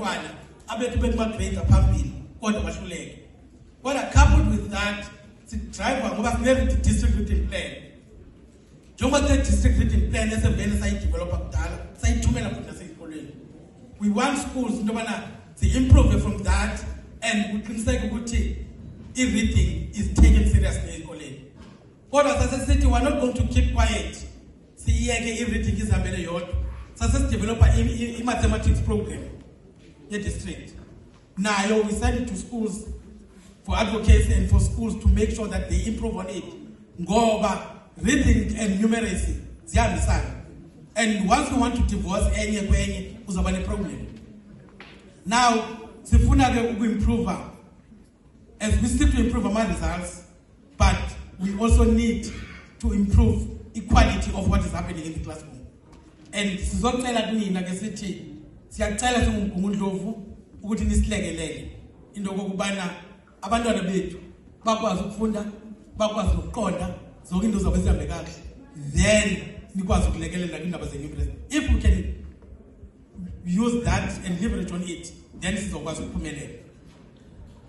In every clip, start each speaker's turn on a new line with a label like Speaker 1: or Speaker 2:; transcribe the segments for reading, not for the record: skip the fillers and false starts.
Speaker 1: abantwana abethu bethu phambili kodwa bahluleke. Kodwa coupled with that, drive ngoba sinele district written plan. Njengoba the district written plan esevele sayidevelopa kudala, sayithumela futhi nasesikolweni. We want schools into bana improve from that and uqiniseke ukuthi everything is taken seriously esikoleni. Kodwa sasesithi we are not going to keep quiet. Siyeke everything izihambele yodwa. Sasesidevelopa i-mathematics program ye-district. Now we send it to schools for advocacy and for schools to make sure that they improve on it. Ngoba reading and numeracy ziyahambisana. And once you want to divorce enye kwenye uzaba ne-problem. Now sifuna ke uku-improve, as we seek to improve our results, but we also need to improve equality of what is happening in the classroom. And sizocela kunina ke sithi siyacela singumgungundlovu ukuthi nisilekelele into kokubana abantwana bethu bakwazi ukufunda, bakwazi ukuqonda zonke into zabo ezihambe kahle, then nikwazi ukulekelela indaba ze-numeracy. If we can use that and leverage on it, then sizokwazi ukuphumelela.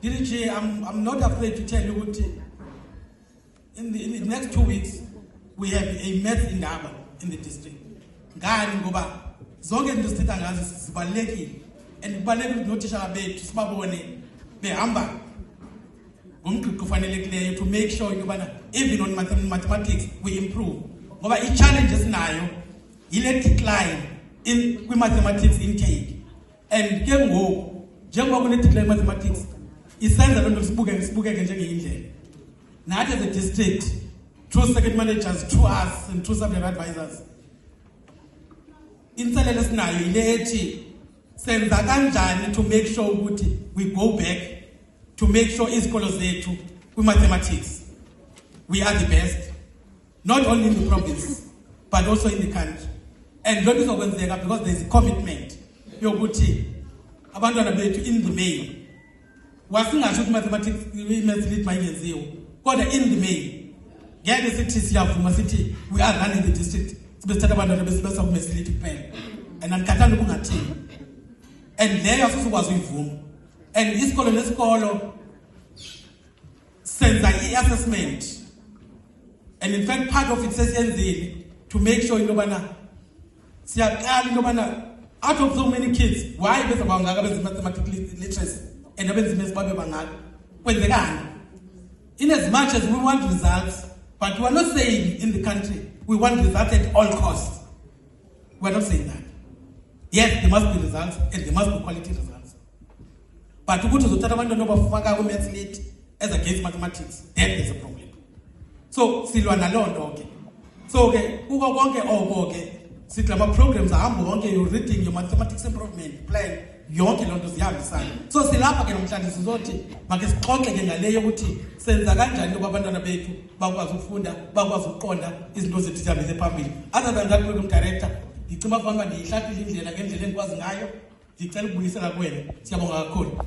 Speaker 1: DDG, I'm not afraid to tell you ukuthi in the next 2 weeks we have a math indaba in the district. Ngani ngoba zonke into sithetha ngazo sibalekile, and kubalekile nothisha bethu sibabone behamba ngomgqiqo ofanelekileyo to make sure ukubana even on mathematics we improve. Ngoba i-challenge esinayo ile decline in mathematics intake, and ke ngoku njengoba kune decline mathematics isenza loo nto sibukeke njengeyindlela. Nathi as a district, through circuit managers, through us and through subject advisors, inselele esinayo ile ethi senza kanjani to make sure ukuthi we go back to make sure izikolo zethu kwi-mathematics we are the best, not only in the province but also in the country. And loo nto izokwenzeka because there is a commitment yokuthi abantwana bethu in the main wasingasho mathematics i-maths lit mayingenziwa, kodwa in the main ngeke sithi siyavuma sithi we are running the district sibe sithatha abantwana besibesa ku-maths lit kuphela and andikhathali ukungathini, and leyo asizokwazi uyivuma. And isikolo nesikolo senza i-assessment, and in fact part of it sesiyenzile to make sure into yobana siyaqala into yobana out of so many kids why beza bangaka beze-mathematical literacy and abenza imesi babe bangaka kwenzekani. In as much as we want results, but we are not saying in the country we want results at all costs. We are not saying that. Yes, there must be results and there must be quality results. But ukuthi uzothatha abantwana obafaka ku-maths lit as against mathematics, then there's a problem. So silwa naloo nto ke. So ke kuko konke oko ke sithi lama programs ahamba wonke, your reading, your mathematics improvement plan, yonke loo nto ziyahambisana. So silapha ke namhlanje sizothi make sixoxe ke ngaleyo ukuthi senza kanjani ukuba abantwana bethu bakwazi ukufunda, bakwazi ukuqonda izinto zethu zihambise phambili. Other than that, program director, ngicima kwamba ndiyihlathile indlela ngendlela engikwazi ngayo. Ndicela ukubuyisela kuwena. Siyabonga kakhulu.